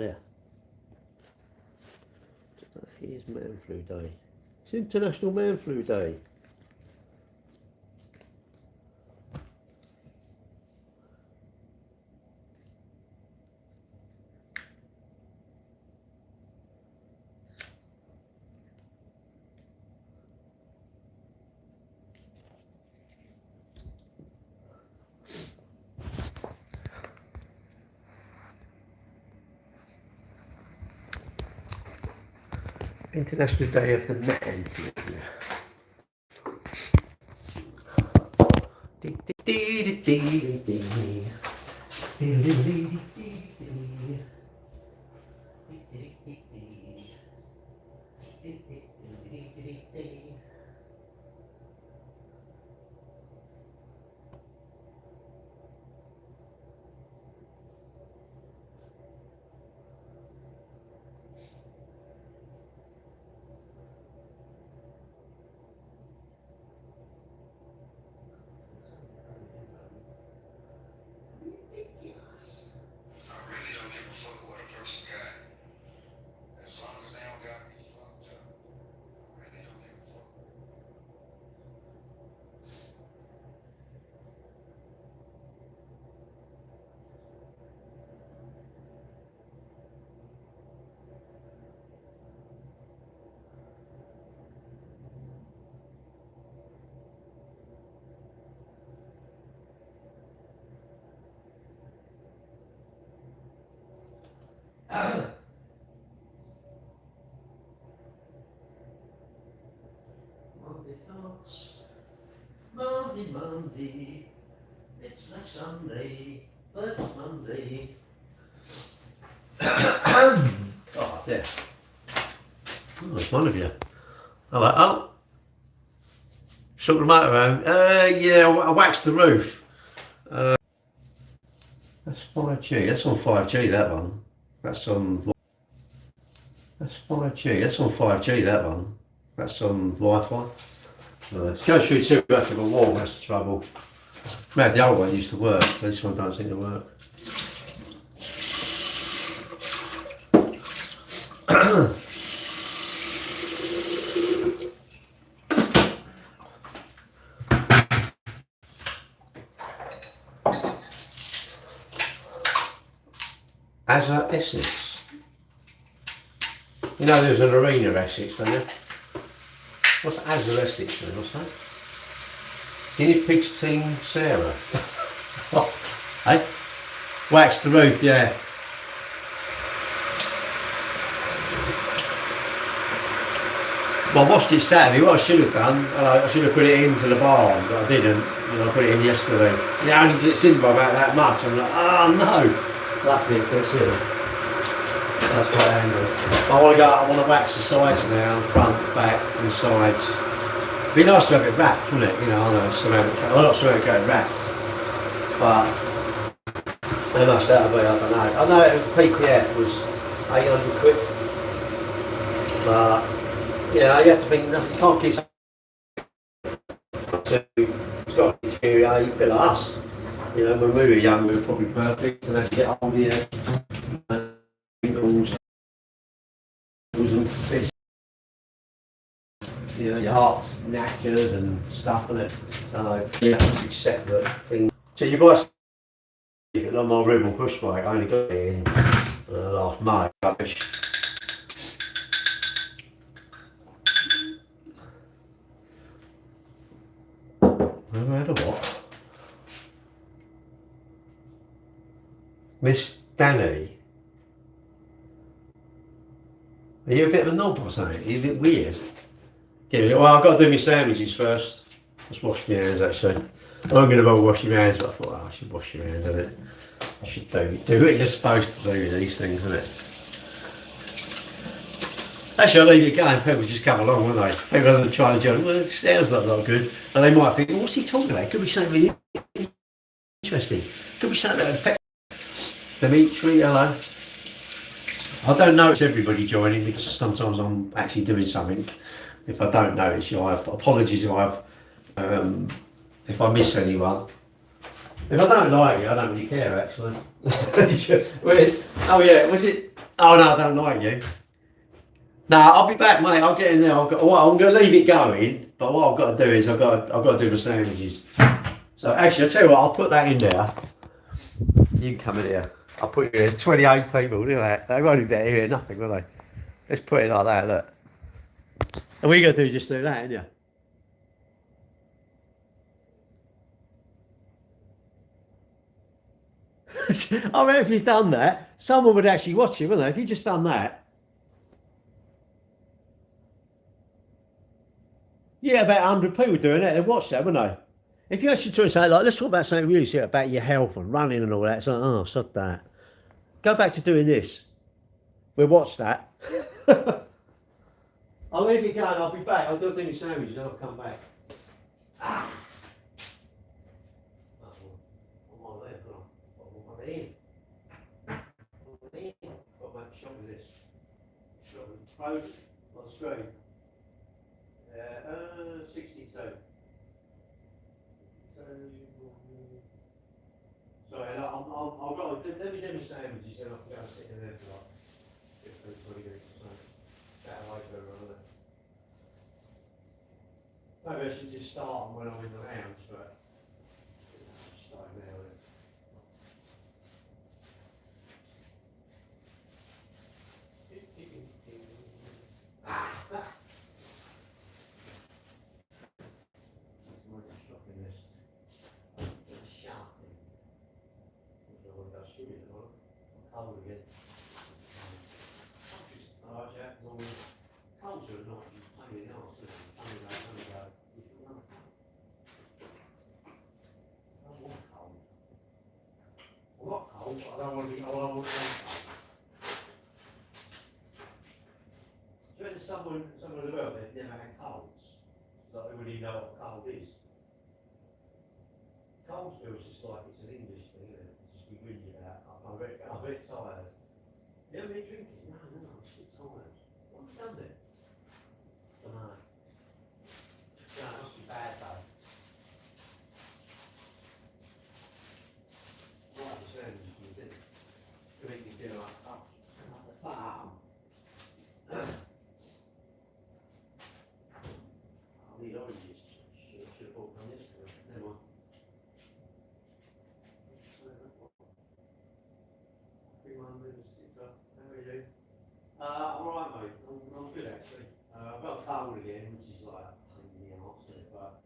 there. Today is Man Flu Day. It's International Man Flu Day. International Day of the Man Flu. Monday thoughts, Monday, it's like Sunday, but it's Monday. Oh, there. Oh, it's one of you. Hello. Oh. Shook the motor around. Yeah, I waxed the roof. That's 5G. That's on 5G, that one. That's on 5G. That's on 5G, that one. That's on Wi-Fi. It goes through too much of a wall, that's the trouble. Man, the old one used to work, but this one don't seem to work. Azza Essex. You know there's an arena Essex, don't you? What's Azza Essex then? What's that? Guinea Pigs Team Sarah. Hey? Wax the roof, yeah. Well, I watched it Saturday. What I should have done, I should have put it into the barn, but I didn't. I put it in yesterday. Yeah, only gets in by about that much. I'm like, oh no. Luckily it fits in. That's quite handy. I want to wax the sides now, front, back, and the sides. It'd be nice to have it wrapped, wouldn't it? You know, I know ceramic, well, not ceramic coat wrapped, but how much that'll be, I don't know. I know it was the PPF was 800 quid, but yeah, you have to think, you can't keep it's got to deteriorate a bit like us. You know, when we were young, we were probably perfect, and as you get older, you know, your heart's knackered and stuff, and it. You have to accept that thing. So you buy something on my Rebel push bike. I only got it in last May. Rubbish. Never had a what? Miss Danny, are you a bit of a knob or something? Are you a bit weird? Yeah, well, I've got to do my sandwiches first. Just wash my hands actually. I'm going to bother washing my hands, but I thought, oh, I should wash your hands, innit? I should do what you're supposed to do with these things, innit? Actually, I'll leave it going. People just come along, won't they? People are trying to joke, well, it sounds not good. And they might think, well, what's he talking about? Could be something really interesting. Could be something that affects Dimitri, hello. I don't notice everybody joining because sometimes I'm actually doing something. If I don't notice you, I apologies if I miss anyone. If I don't like you, I don't really care actually. Where's, oh yeah, was it Oh no, I don't like you. No, I'll be back, mate. I'll get in there. Well, I'm going to leave it going, but what I've got to do is I've got to do the sandwiches. So actually, I'll tell you what. I'll put that in there. You can come in here. I'll put you. There's 28 people. Look at that. They won't be here nothing, will they? Let's put it like that. Look. And we got to do just do that, ain't you? I reckon if you'd done that, someone would actually watch you, wouldn't they? If you just done that. Yeah, about 100 people doing it. They'd watch that, wouldn't they? If you actually try and say, like, let's talk about something really serious about your health and running and all that, it's like, oh, sod that. Go back to doing this. We'll watch that. I'll leave it going. I'll be back. I'll do a thing with sandwiches and I'll come back. Ah. I'm on there, I'm on the end. Got to make a shot with this. Shot with pros on the screen. 62. Sorry, I'll go. Let me do my sandwiches, then I can go and sit in there for like 15, 20 minutes or something. Chat away for a minute. Maybe I should just start when I'm in the lounge, but start now with it. I don't want to be. I don't want to. So there's someone in the world that never had colds, so they wouldn't even know what a cold is. Cold feels just like it's an English thing, isn't it? Just be whingy about. I'm a bit tired. You haven't been drinking? No, I'm just a bit tired. What have you done there? I don't know. No, it must be bad though. What the sandwiches you did? To make me feel like, oh, like the farm. I need oranges. Should have bought them yesterday. Never mind. 300 up. How are you? I'm alright, mate. I'm good actually. I've got a cold again, which is like a pain in the arse, but.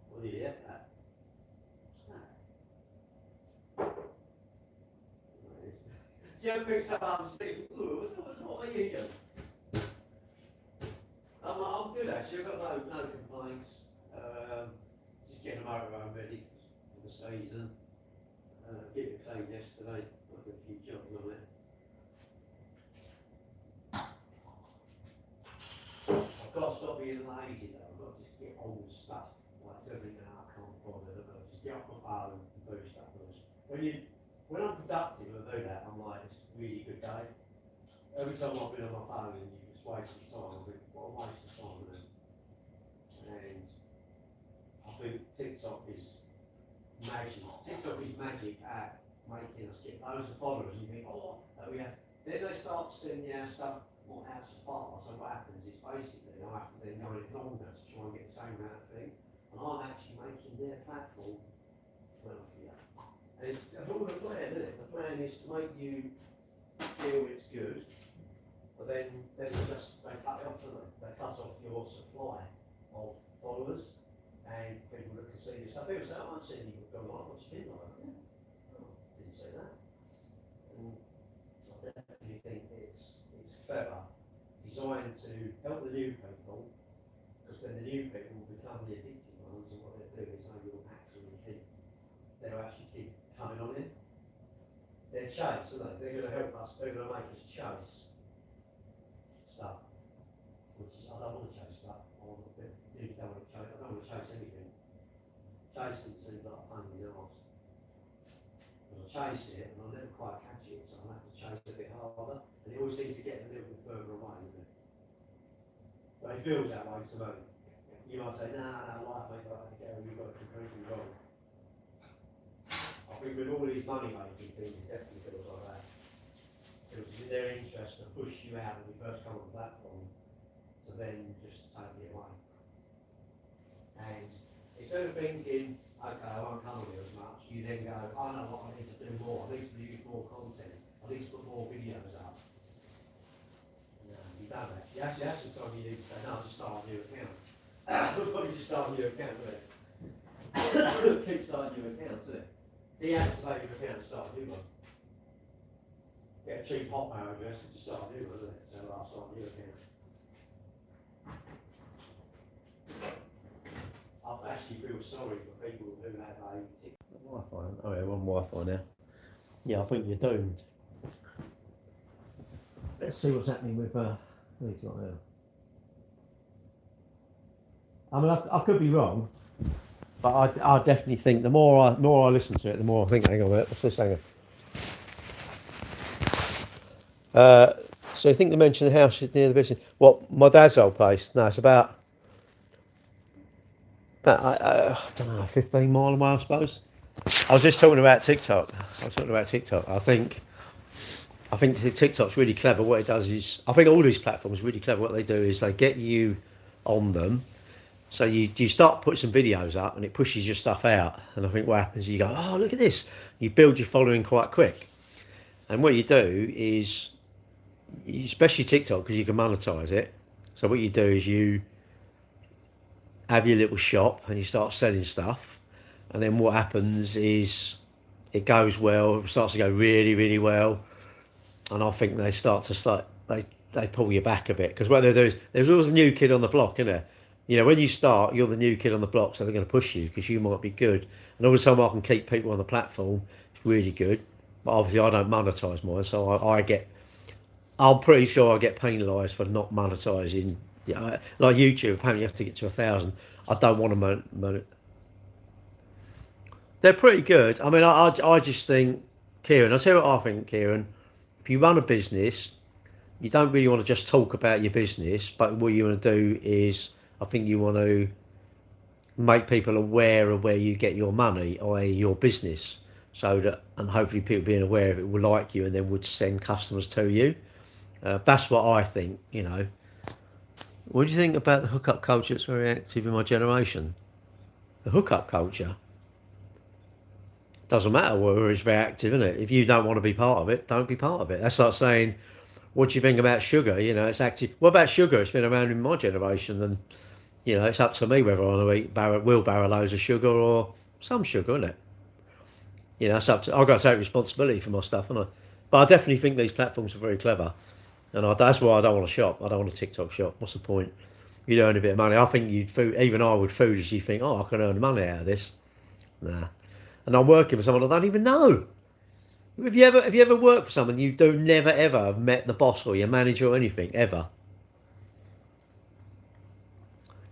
What do you get that? What's that? Joe picks up and says, what are you doing? I'm good actually. I've got no complaints. Just getting my motorhome ready for the season. Get it cleaned yesterday. I've got a few jobs on it. I've got to stop being lazy though. I've got to just get on with stuff. Like everything now, I can't bother. I've got to just get off my phone and do stuff. When I'm productive and do that, I'm like, it's a really good day. Every time I've been on my phone and you just waste your time, I think, what a waste of time. And I think TikTok is magic. TikTok is magic at making us get loads of followers. You think, oh, yeah. Then they start sending out stuff more out to follow. So what happens is basically I have to then go in longer to try and get the same amount of thing. And I'm actually making their platform wealthier. And it's all the plan, isn't it? The plan is to make you feel it's good, but then they cut it off, don't they? They cut off your supply of followers and people that can see this. So people say, oh, I'm seeing you've gone on, what's your been like? Yeah. Oh, didn't say that. And I definitely think it's clever, designed to help the new people, because then the new people will become the addicted ones, and what they'll do is they'll actually keep coming on in. They're chase, aren't they? They're going to help us, they're going to make us chase stuff. Which is, I don't want to chase stuff. I really don't want to chase. I don't want to chase anything. Chasing seems like a pain in the arse. Because I chase it and I never quite catch it, so I have to chase a bit harder. And it always seems to get a little bit further away, doesn't it? But it feels that way to me. You might say, nah, life ain't like that, Gary, you've got it completely wrong. I've think with all these money making things, it definitely feels like that. It was in their interest to push you out when you first come on the platform, to then just take it away. And instead of thinking, okay, I won't come on here as much, you then go, oh no, what, I need to do more, I need to use more content, I need to put more videos up. No, you don't actually. Actually, that's the time you need to say, no, just start a new account. We'll probably just start a new account, wouldn't it? Keep starting new accounts, isn't it? Deactivate your account and start a new one. Get a cheap Hotmail address and just start a new one, isn't it? So I'll start a new account. I actually feel sorry for people who have a Wi-Fi. Oh yeah, we're on Wi-Fi now. Yeah, I think you're doomed. Let's see what's happening with these right now. I mean, I could be wrong, but I definitely think the more I listen to it, the more I think. Hang on a minute, what's this? Hang on. So I think they mentioned the house is near the business. What, my dad's old place? No, it's about I don't know, 15 mile away, I suppose. I was just talking about TikTok. I think TikTok's really clever. What it does is, I think all these platforms are really clever. What they do is they get you on them. So you start putting some videos up and it pushes your stuff out. And I think what happens is you go, oh, look at this. You build your following quite quick. And what you do is, especially TikTok, because you can monetize it. So what you do is you have your little shop and you start selling stuff. And then what happens is it goes well, it starts to go really, really well. And I think they they pull you back a bit. Because what they do is, there's always a new kid on the block, isn't there? You know, when you start, you're the new kid on the block, so they're going to push you because you might be good. And all the time I can keep people on the platform, it's really good. But obviously I don't monetize mine, so I'm pretty sure I get penalised for not monetising. Yeah, like YouTube, apparently you have to get to 1,000. I don't want to They're pretty good. I mean, I just think, Kieran, I'll tell you what I think, Kieran. If you run a business, you don't really want to just talk about your business, but what you want to do is, I think you want to make people aware of where you get your money, i.e. your business, so that, and hopefully people being aware of it will like you and then would send customers to you. That's what I think, you know. What do you think about the hookup culture that's very active in my generation? The hookup culture? Doesn't matter whether it's very active, isn't it? If you don't want to be part of it, don't be part of it. That's like saying, what do you think about sugar? You know, it's active. What about sugar? It's been around in my generation, and you know, it's up to me whether I want to eat wheelbarrow loads of sugar or some sugar, isn't it? You know, it's up to, I've got to take responsibility for my stuff, haven't I? But I definitely think these platforms are very clever, and that's why I don't want to shop. I don't want a TikTok shop. What's the point? You'd earn a bit of money. I think even I would foolishly think, oh, I can earn money out of this. Nah. And I'm working for someone I don't even know. Have you ever worked for someone you do never ever have met the boss or your manager or anything ever?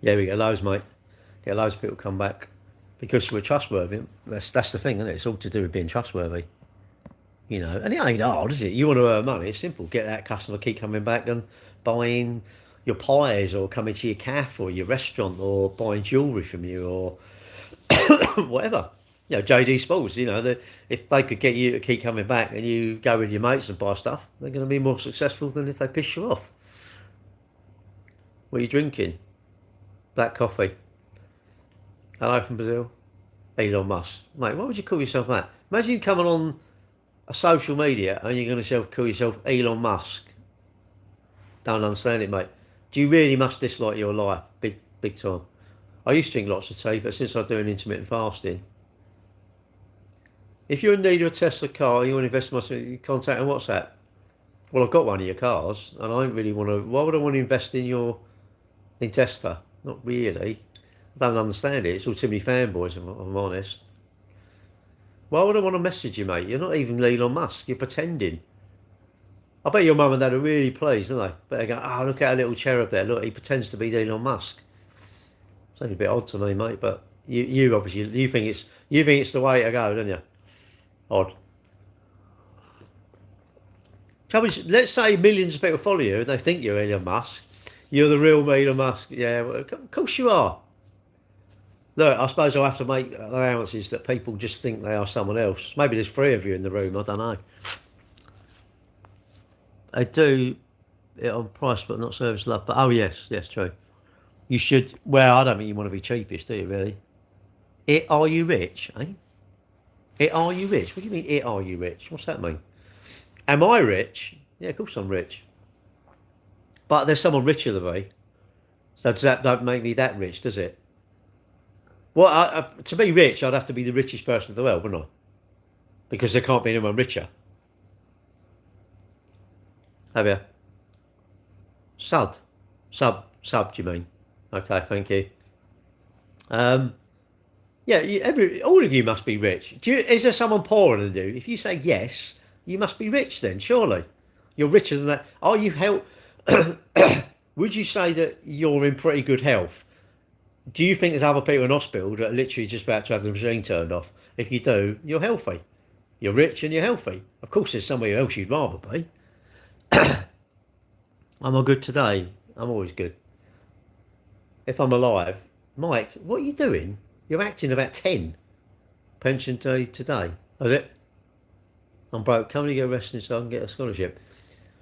Yeah, we get loads, mate. Get loads of people come back because we're trustworthy. That's the thing, isn't it? It's all to do with being trustworthy. You know, and it ain't hard, is it? You want to earn money, it's simple. Get that customer, keep coming back and buying your pies or coming to your cafe or your restaurant or buying jewellery from you or whatever. You know, JD Sports, you know, if they could get you to keep coming back and you go with your mates and buy stuff, they're going to be more successful than if they piss you off. What are you drinking? Black coffee. Hello from Brazil. Elon Musk. Mate, why would you call yourself that? Imagine you coming on a social media and you're going to call yourself Elon Musk. Don't understand it, mate. Do you really must dislike your life? Big time. I used to drink lots of tea, but since I'm doing intermittent fasting, if you're in need of a Tesla car, you want to invest in my contact on WhatsApp. Well, I've got one of your cars, and I don't really want to. Why would I want to invest in Tesla? Not really. I don't understand it. It's all too many fanboys, if I'm honest. Why would I want to message you, mate? You're not even Elon Musk. You're pretending. I bet your mum and dad are really pleased, aren't they? But they go, oh, look at our little cherub there. Look, he pretends to be Elon Musk. It's only a bit odd to me, mate. But you obviously you think it's the way to go, don't you? Odd. Let's say millions of people follow you and they think you're Elon Musk. You're the real Elon Musk. Yeah, well, of course you are. Look, I suppose I'll have to make allowances that people just think they are someone else. Maybe there's 3 of you in the room, I don't know. They do it on price but not service love. But oh yes, true. You should. Well, I don't think you want to be cheapest, do you? Really? Are you rich? Eh? Are you rich? What do you mean? Are you rich? What's that mean? Am I rich? Yeah, of course I'm rich. But there's someone richer than me. So does that don't make me that rich, does it? Well, to be rich, I'd have to be the richest person in the world, wouldn't I? Because there can't be anyone richer. Have you? Sub, do you mean? Okay, thank you. Yeah, all of you must be rich. Is there someone poorer than you? If you say yes, you must be rich then, surely. You're richer than that. Are you Would you say that you're in pretty good health? Do you think there's other people in hospital that are literally just about to have the machine turned off? If you do, you're healthy. You're rich and you're healthy. Of course, there's somewhere else you'd rather be. Am I good today? I'm always good. If I'm alive, Mike, what are you doing? You're acting about 10. Pension day today. Is it? I'm broke. Come and go wrestling so I can get a scholarship.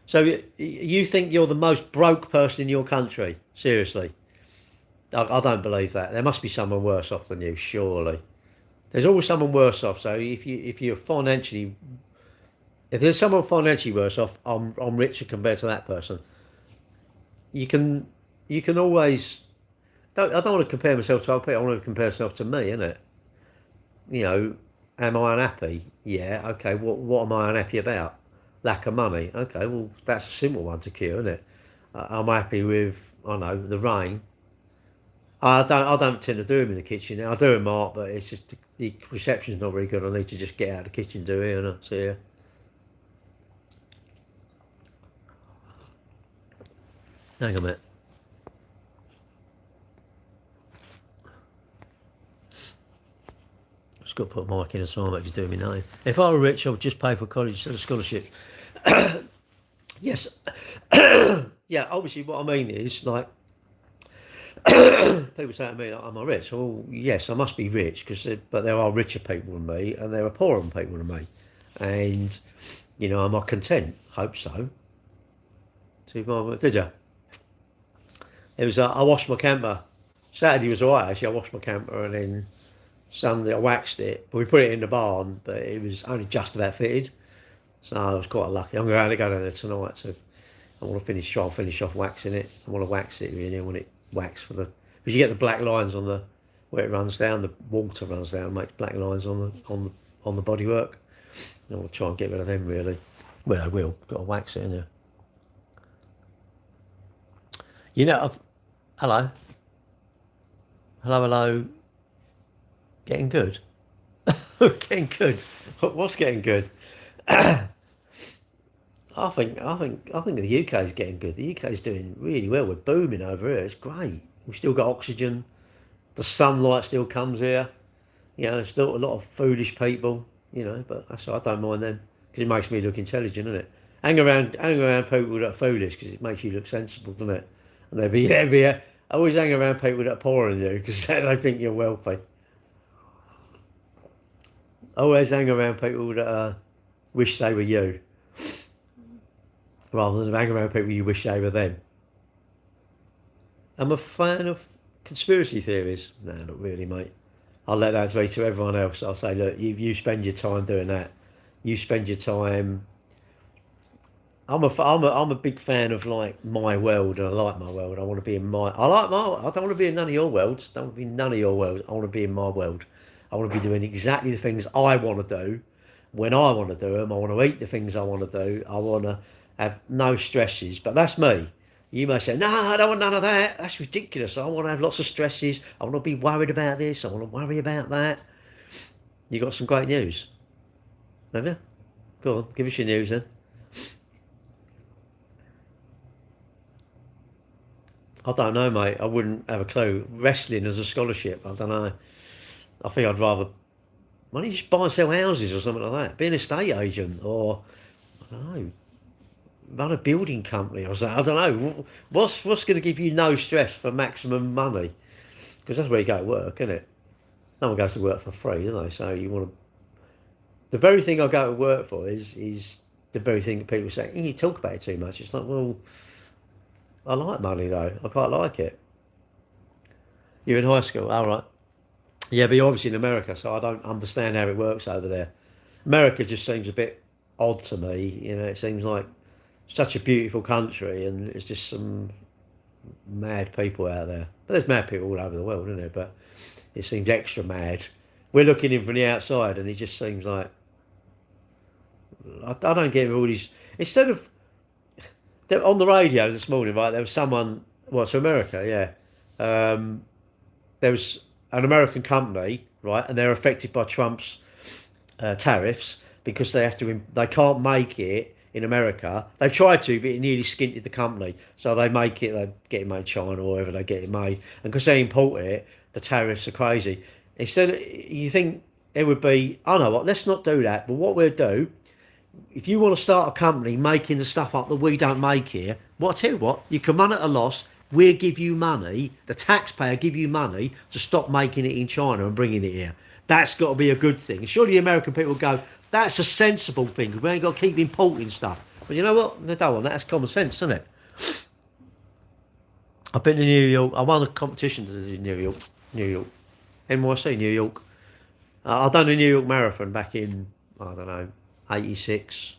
So you think you're the most broke person in your country? Seriously? I don't believe that. There must be someone worse off than you, surely. There's always someone worse off. So if there's someone financially worse off, I'm richer compared to that person. You can always. I don't want to compare myself to other people. I want to compare myself to me, innit? You know, am I unhappy? Yeah. Okay. What am I unhappy about? Lack of money. Okay. Well, that's a simple one to cure, isn't it? I'm happy with the rain. I don't tend to do them in the kitchen. I do them art, but it's just the reception's not very good. I need to just get out of the kitchen, do it, and see you. Hang on a minute. Just got to put Mike in a song, he's doing me name. If I were rich, I would just pay for college instead of scholarship. Yes. Yeah, obviously what I mean is, like, people say to me, am I rich? Well, yes, I must be rich, but there are richer people than me, and there are poorer people than me. And, am I content? Hope so. Did you? It was, I washed my camper. Saturday was alright, actually. I washed my camper, and then Sunday I waxed it. But we put it in the barn, but it was only just about fitted. So I was quite lucky. I'm going to go down there tonight, so I want to finish off waxing it. I want to wax it, really. I want it waxed because you get the black lines on where it runs down, the water runs down, makes black lines on the bodywork. I want to try and get rid of them, really. Well, I will. Got to wax it in there. Hello. Getting good. Getting good. What's getting good? I think the UK is getting good. The UK is doing really well. We're booming over here. It's great. We've still got oxygen. The sunlight still comes here. There's still a lot of foolish people. But I don't mind them because it makes me look intelligent, doesn't it? Hang around people that are foolish because it makes you look sensible, doesn't it? And they'll be I always hang around people that are poorer than you because they think you're wealthy. I always hang around people that wish they were you, rather than hang around people you wish they were them. I'm a fan of conspiracy theories. No, not really, mate. I'll let that be to everyone else. I'll say, look, you spend your time doing that. You spend your time. I'm a big fan of like my world, and I like my world. I want to be in my. I don't want to be in none of your worlds. I don't want to be in none of your worlds. I want to be in my world. I want to be doing exactly the things I want to do, when I want to do them. I want to eat the things I want to do. I want to have no stresses. But that's me. You may say, no, I don't want none of that. That's ridiculous. I want to have lots of stresses. I want to be worried about this. I want to worry about that. You got some great news, have you? Go on, give us your news then. I don't know, mate. I wouldn't have a clue. Wrestling as a scholarship, I don't know. I think I'd rather. Why don't you just buy and sell houses or something like that? Be an estate agent, or I don't know, run a building company or something. I don't know. What's going to give you no stress for maximum money? Because that's where you go to work, isn't it? No one goes to work for free, do they? So you want to. The very thing I go to work for is the very thing that people say. You talk about it too much. It's like, well, I like money though. I quite like it. You're in high school, all right. Yeah, but you're obviously in America, so I don't understand how it works over there. America just seems a bit odd to me. You know, it seems like such a beautiful country, and it's just some mad people out there. But there's mad people all over the world, isn't there? But it seems extra mad. We're looking in from the outside, and it just seems like I don't get all these. Instead of on the radio this morning, right? There was someone. Well, to America, yeah. Um, there was an American company, right, and they're affected by Trump's tariffs because they can't make it in America. They've tried to, but it nearly skinted the company. So they get it made in China or wherever they get it made, and because they import it, the tariffs are crazy. Instead, you think it would be, oh no, what? Let's not do that. But what we'll do, if you want to start a company making the stuff up that we don't make here, well, I tell you what, you can run at a loss. We'll give you money, the taxpayer give you money to stop making it in China and bringing it here. That's got to be a good thing. Surely the American people go, that's a sensible thing. We ain't got to keep importing stuff. But you know what? They don't want that. That's common sense, isn't it? I've been to New York. I won a competition in New York. New York. NYC, New York. I've done the New York Marathon back in, I don't know, 86,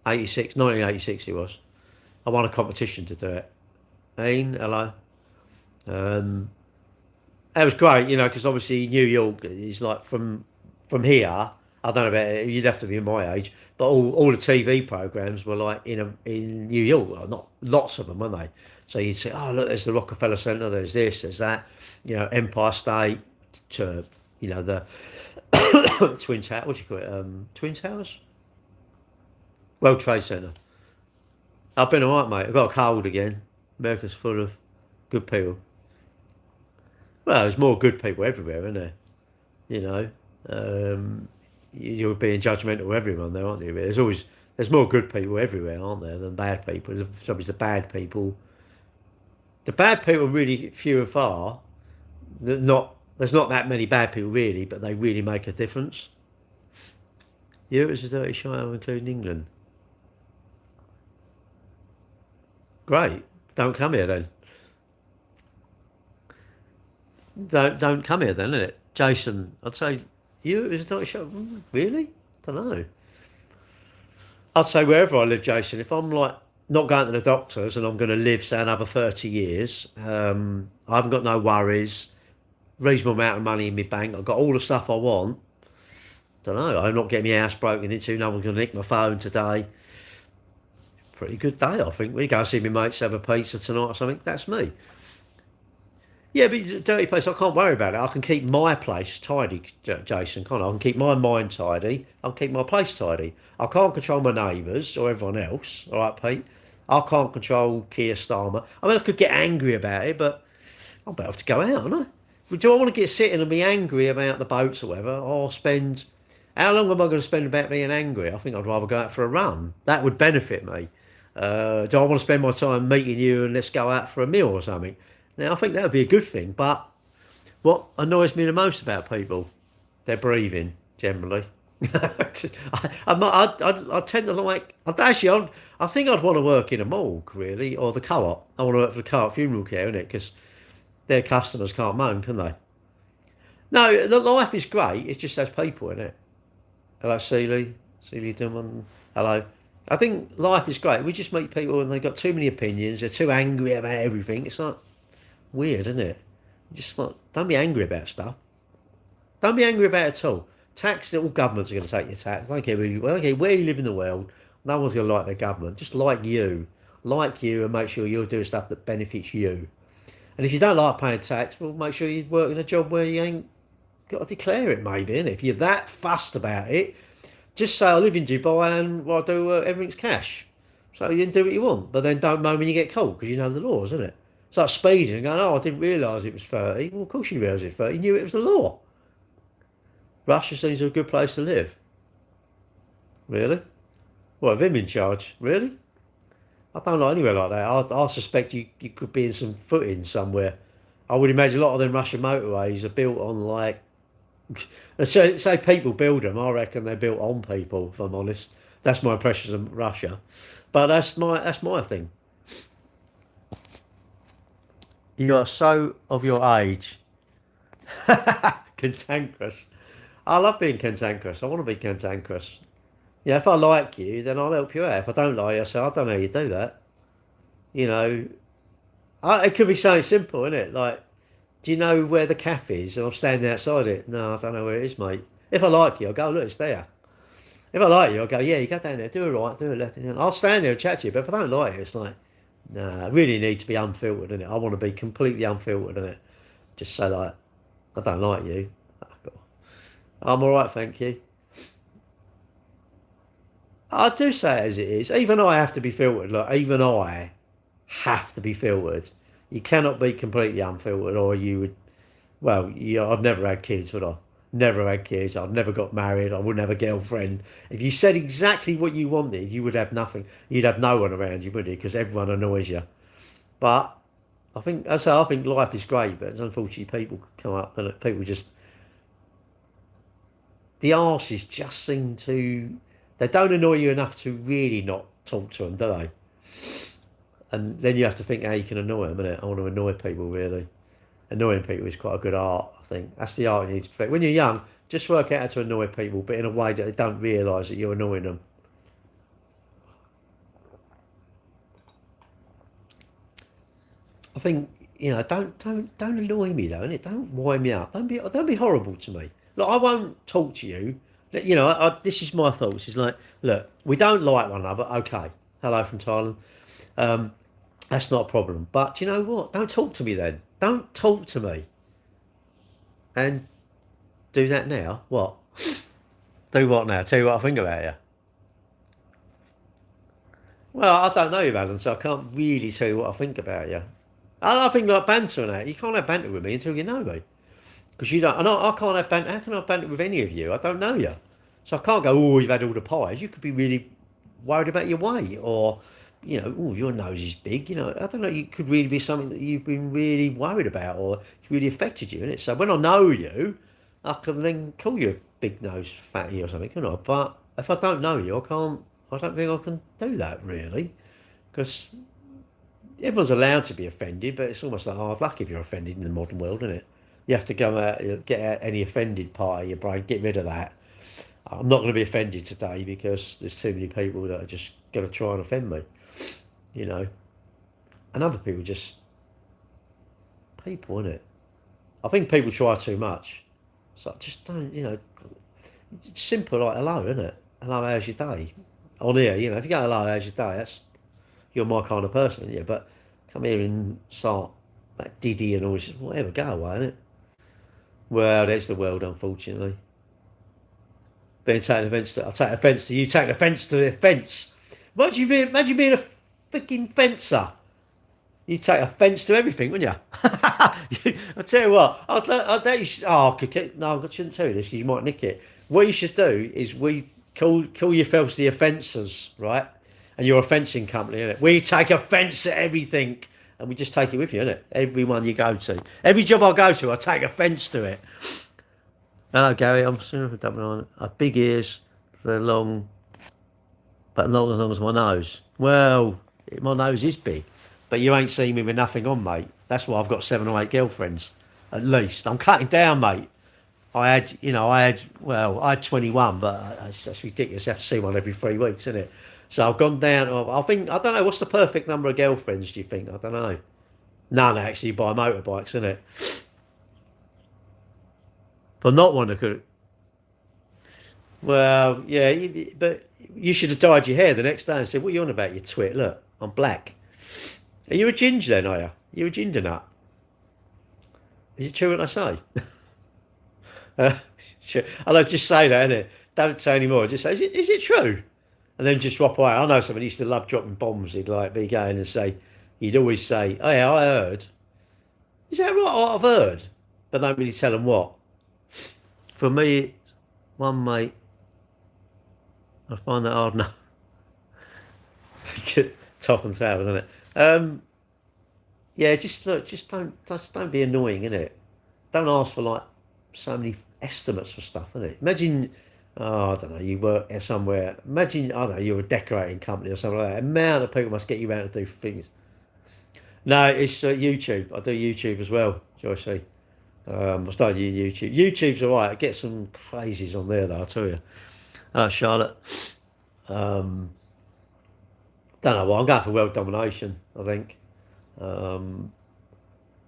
1986 it was. I won a competition to do it. Ian, hello. Um, it was great, you know, because obviously New York is like from here. I don't know about it, you'd have to be my age, but all the TV programs were like in New York. Well, not lots of them, weren't they? So you'd say, oh look, there's the Rockefeller Center, there's this, there's that, you know, Empire State, to you know the Twin Towers. What do you call it? Twin Towers, World Trade Center. I've been alright, mate. I've got a cold again. America's full of good people. Well, there's more good people everywhere, isn't there? You know, um, you're being judgmental of everyone there, aren't you? There's more good people everywhere, aren't there, than bad people. There's the bad people. The bad people are really few and far. Not there's not that many bad people really, but they really make a difference. Europe is a dirty shire, including England. Great. Don't come here then. Don't come here then, innit? Jason, I'd say you is a dirty shire. Really? Don't know. I'd say wherever I live, Jason, if I'm like not going to the doctors and I'm going to live, say, another 30 years, I haven't got no worries, reasonable amount of money in my bank, I've got all the stuff I want. Don't know, I'm not getting my house broken into, no one's going to nick my phone today. Pretty good day, I think. We go see my mates have a pizza tonight or something, that's me. Yeah, but it's a dirty place, I can't worry about it. I can keep my place tidy, Jason, can't I? I can keep my mind tidy. I can keep my place tidy. I can't control my neighbours or everyone else. All right, Pete? I can't control Keir Starmer. I mean, I could get angry about it, but I'm better off to go out, aren't I? Do I want to get sitting and be angry about the boats or whatever? Or spend... How long am I going to spend about being angry? I think I'd rather go out for a run. That would benefit me. Do I want to spend my time meeting you and let's go out for a meal or something? Now, I think that would be a good thing, but what annoys me the most about people, they're breathing, generally. I tend to like, I think I'd want to work in a morgue, really, or the co-op. I want to work for the co-op funeral care, innit? Because their customers can't moan, can they? No, the life is great, it's just those people, innit? Hello, Celie Dunman, hello. I think life is great. We just meet people and they've got too many opinions, they're too angry about everything. It's like, weird, isn't it? Just like, don't be angry about stuff. Don't be angry about it at all. Tax, all governments are going to take your tax. I don't care where you live in the world. No one's going to like their government. Just like you, and make sure you're doing stuff that benefits you. And if you don't like paying tax, well, make sure you work in a job where you ain't got to declare it, maybe. And if you're that fussed about it, just say I live in Dubai and I do everything's cash. So you can do what you want, but then don't moan when you get caught because you know the laws, isn't it? It's like speeding and going, oh, I didn't realise it was 30. Well, of course you realised it was 30. You knew it was the law. Russia seems a good place to live. Really? What, have him in charge? Really? I don't like anywhere like that. I suspect you could be in some footing somewhere. I would imagine a lot of them Russian motorways are built on like So say people build them. I reckon they're built on people. If I'm honest, that's my impression of Russia. But that's my thing. You are so of your age, cantankerous. I love being cantankerous. I want to be cantankerous. Yeah, if I like you, then I'll help you out. If I don't like you, I say I don't know how you do that. You know, it could be something simple, isn't it? Like, do you know where the cafe is? And I'm standing outside it. No, I don't know where it is, mate. If I like you, I'll go, look, it's there. If I like you, I'll go, yeah, you go down there, do a right, do a left. And I'll stand there and chat to you. But if I don't like you, it's like, nah, I really need to be unfiltered, innit? I want to be completely unfiltered, innit? Just say, like, I don't like you. I'm all right, thank you. I do say it as it is. Even I have to be filtered. Like, even I have to be filtered. You cannot be completely unfiltered, or you would. Well, I'd never had kids, would I? Never had kids. I'd never got married. I wouldn't have a girlfriend. If you said exactly what you wanted, you would have nothing. You'd have no one around you, would you? Because everyone annoys you. But I think life is great, but unfortunately, people come up and people just the arses just seem to they don't annoy you enough to really not talk to them, do they? And then you have to think how you can annoy them, innit? I want to annoy people, really. Annoying people is quite a good art, I think. That's the art you need to perfect. When you're young, just work out how to annoy people, but in a way that they don't realise that you're annoying them. I think, don't annoy me though, innit? Don't wind me up. Don't be horrible to me. Look, I won't talk to you. This is my thoughts. It's like, look, we don't like one another. Okay, hello from Thailand. Um, that's not a problem. But you know what? Don't talk to me then. Don't talk to me. And do that now. What? Do what now? Tell you what I think about you. Well, I don't know you, Alan, so I can't really tell you what I think about you. I think like banter and that. You can't have banter with me until you know me. Because you don't, and I can't have banter. How can I have banter with any of you? I don't know you. So I can't go, oh, you've had all the pies. You could be really worried about your weight or, oh, your nose is big. I don't know. It could really be something that you've been really worried about or it's really affected you, innit? So when I know you, I can then call you a big nose fatty or something, can I? But if I don't know you, I can't, I don't think I can do that really. Because everyone's allowed to be offended, but it's almost like hard luck if you're offended in the modern world, isn't it? You have to go out, get out any offended part of your brain, get rid of that. I'm not going to be offended today because there's too many people that are just going to try and offend me, you know. And other people just people, innit? I think people try too much. So just don't, it's simple like hello, isn't it? Hello, how's your day? On here, if you go hello, how's your day? That's you're my kind of person, yeah. But come here and start like Diddy and all this, whatever, go away, innit? Well, that's the world, unfortunately. Being taken offence to, I take offence to you taking offence to the offence. Imagine being a freaking fencer. You take offence to everything, wouldn't you? I tell you what, I bet you should, no, I shouldn't tell you this because you might nick it. What you should do is we call yourselves the offencers, right? And you're a fencing company, innit? We take offence to everything and we just take it with you, innit? Everyone you go to. Every job I go to, I take offence to it. Hello, Gary. I'm sorry for dumping on. Big ears, they're long, but not as long as my nose. Well, my nose is big, but you ain't seen me with nothing on, mate. That's why I've got 7 or 8 girlfriends, at least. I'm cutting down, mate. I had 21, but that's ridiculous. You have to see one every 3 weeks, isn't it? So I've gone down. I don't know, what's the perfect number of girlfriends, do you think? I don't know. None, actually, buy motorbikes, isn't it? But not one that could. Well, yeah, but you should have dyed your hair the next day and said, what are you on about, you twit? Look, I'm black. Are you a ginger then, are you? You a ginger nut? Is it true what I say? Sure. I'll just say that, innit? Don't say any more. Just say, is it true? And then just swap away. I know someone used to love dropping bombs. He'd like be going and say, he'd always say, oh yeah, I heard. Is that right? I've heard. But don't really tell them what. For me, one mate, I find that hard enough. Top and tail, isn't it? Yeah, just look, just don't be annoying, innit? Don't ask for like so many estimates for stuff, isn't it? Imagine, oh, I don't know, you work somewhere. Imagine, I don't know, you're a decorating company or something like that. Amount of people must get you around to do things. No, it's YouTube. I do YouTube as well, Joyce. I started YouTube. YouTube's alright. I get some crazies on there, though, I tell you. Hello, Charlotte. Um, don't know why. I'm going for world domination, I think.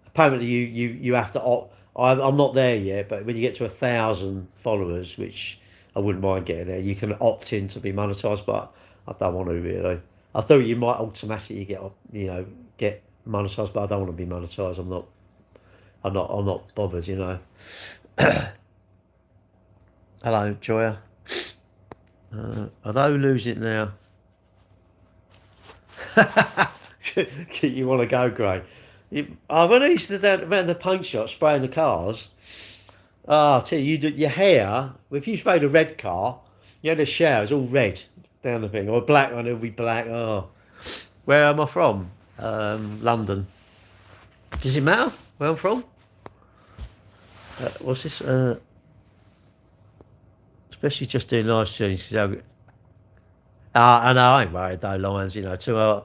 Apparently, you have to opt. I'm not there yet, but when you get to 1,000 followers, which I wouldn't mind getting there, you can opt in to be monetized, but I don't want to really. I thought you might automatically get monetized, but I don't want to be monetized. I'm not bothered, you know. Hello, Joya. Although lose it now. You want to go, Gray? When I used to down around the paint shop spraying the cars, I tell you, your hair, if you sprayed a red car, you had a shower, it's all red down the thing, or a black one, it'll be black. Oh, where am I from? London. Does it matter where I'm from? What's this? Especially just doing live streams. I know, I ain't worried though, Lions, you know, too.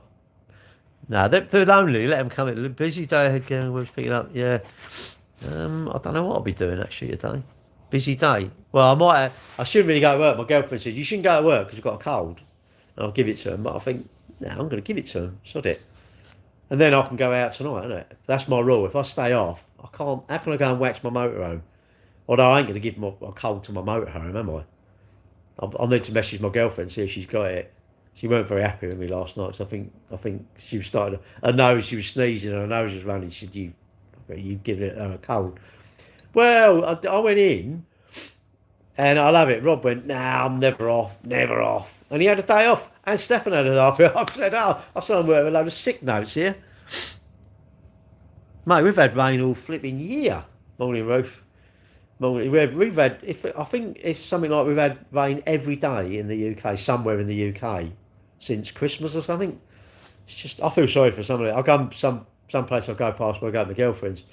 No, they're lonely. Let them come in. Busy day ahead, going, we're picking up. Yeah. I don't know what I'll be doing actually today. Busy day. Well, I shouldn't really go to work. My girlfriend said, you shouldn't go to work because you've got a cold. And I'll give it to him. But I think, no, I'm going to give it to him. Sod it. And then I can go out tonight, innit? That's my rule. If I stay off, I can't. How can I go and wax my motorhome? Although I ain't going to give a cold to my motorhome, am I? I'll need to message my girlfriend, see if she's got it. She weren't very happy with me last night, so I think she was starting. Her nose, she was sneezing, her nose was running. She said, "You give it a cold." Well, I went in, and I love it. Rob went, "Nah, I'm never off, and he had a day off, and Stefan had a day off. I said, "Oh, I've started working with a load of sick notes here." Mate, we've had rain all flipping year. Morning, Ruth. We've had. I think it's something like we've had rain every day in the UK, somewhere in the UK, since Christmas or something. It's just I feel sorry for somebody. I'll come some place I go past where I go to my girlfriend's.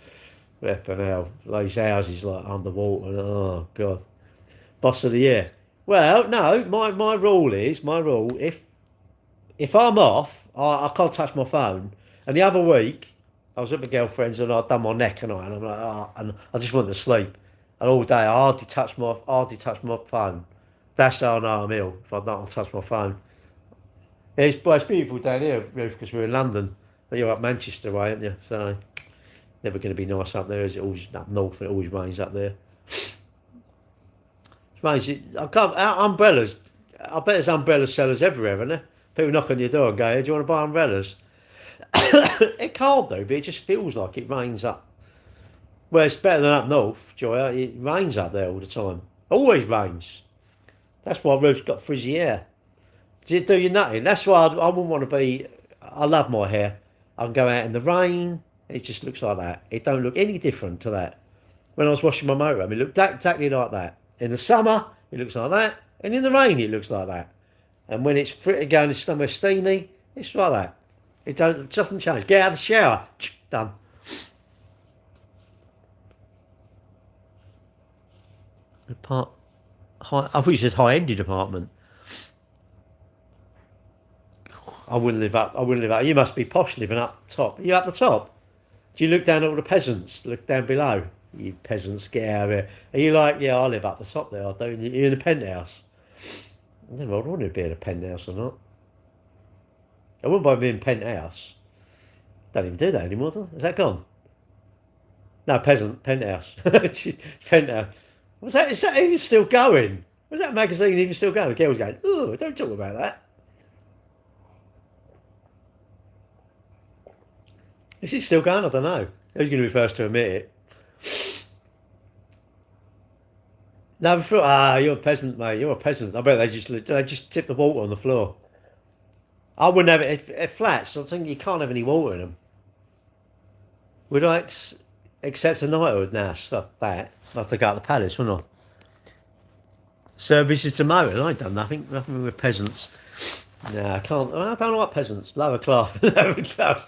Flipping hell, these houses like underwater. And, oh God, boss of the year. Well, no, my rule is if I'm off, I can't touch my phone. And the other week, I was at my girlfriend's and I'd done my neck and I'm like, and I just wanted to sleep. And all day I hardly touch my phone. That's how I know I'm ill, if I don't touch my phone. It's beautiful down here, Ruth, because we're in London. But you're up Manchester way, aren't you? So never going to be nice up there, is it? Always up north, it always rains up there. It rains. Umbrellas. I bet there's umbrella sellers everywhere, isn't there? People knock on your door and go, "Hey, do you want to buy umbrellas?" It can't do, but it just feels like it rains up. Well, it's better than up north, Joya. It rains up there all the time. Always rains. That's why Ruth's got frizzy hair. Do you do your nutting? That's why I wouldn't want to be. I love my hair. I can go out in the rain. It just looks like that. It don't look any different to that. When I was washing my motor, it looked exactly like that. In the summer, it looks like that. And in the rain, it looks like that. And when it's going somewhere steamy, it's like that. It doesn't change. Get out of the shower. Done. I thought you said high-ended apartment. I wouldn't live up. You must be posh living up the top. Are you up the top? Do you look down at all the peasants? Look down below. You peasants, get out of here. Are you like, yeah, I live up the top there. I don't. You're in a penthouse. I don't know. I want to be in a penthouse or not. I wouldn't mind being penthouse. Don't even do that anymore. Is that gone? No, penthouse. Penthouse. Is that even still going? Was that magazine even still going? The girl was going, "Oh, don't talk about that." Is it still going? I don't know. Who's going to be first to admit it? No, you're a peasant, mate. You're a peasant. I bet they just tip the water on the floor. I wouldn't have it if flats. I think you can't have any water in them. Would I accept a knighthood now? Stuff that. I'd have to go to the palace, wouldn't I? Services to motors. I ain't done nothing with peasants. No, I can't. I don't like peasants. Lower class. Lower class.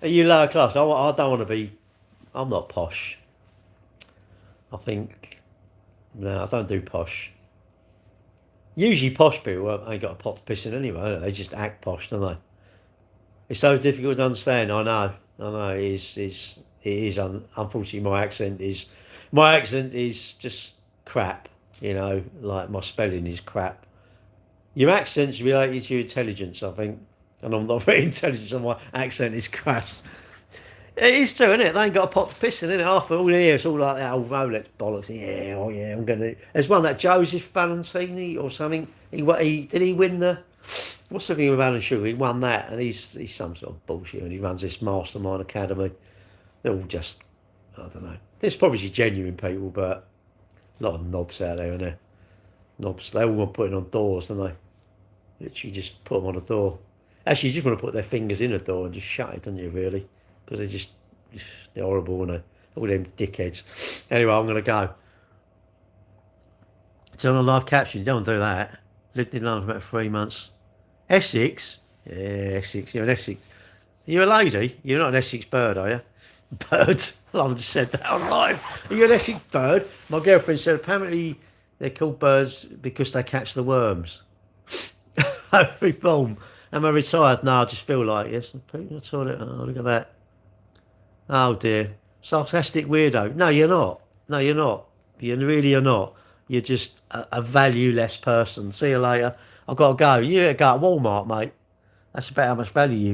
Are you lower class? I don't want to be. I'm not posh. I think No, I don't do posh. Usually posh people ain't got a pot to piss in anyway. They just act posh, don't they? It's so difficult to understand. I know. I know. It is. Unfortunately, my accent is just crap. You know, like my spelling is crap. Your accent's related to your intelligence, I think, and I'm not very intelligent, so my accent is crap. It is true, isn't it? They ain't got a pot to piss in, innit? Half all here, it's all like that old Rolex bollocks. Yeah, oh yeah, I'm gonna. There's one that Joseph Valentini or something. He did he win the what's the thing with Alan Sugar? He won that, and he's some sort of bullshit, and he runs this mastermind academy. They're all just, I don't know. There's probably genuine people, but a lot of knobs out there, and knobs. They all want putting on doors, don't they? Literally just put them on a door. Actually, you just want to put their fingers in a door and just shut it, don't you? Really, because they're horrible, aren't they? All them dickheads. Anyway, I'm gonna go. Turn on live captions. Don't do that. Lived in London for about 3 months. Essex? Yeah, Essex. You're an Essex. You're a lady? You're not an Essex bird, are you? Bird? I've just said that on live. Are you an Essex bird? My girlfriend said apparently they're called birds because they catch the worms. Boom. Am I retired? No, I just feel like yes. I'm pooping in the toilet. Oh, look at that. Oh dear. Sarcastic weirdo. No, you're not. No, you're not. You really are not. You're just a valueless person. See you later. I've got to go. You gotta go to Walmart, mate. That's about how much value you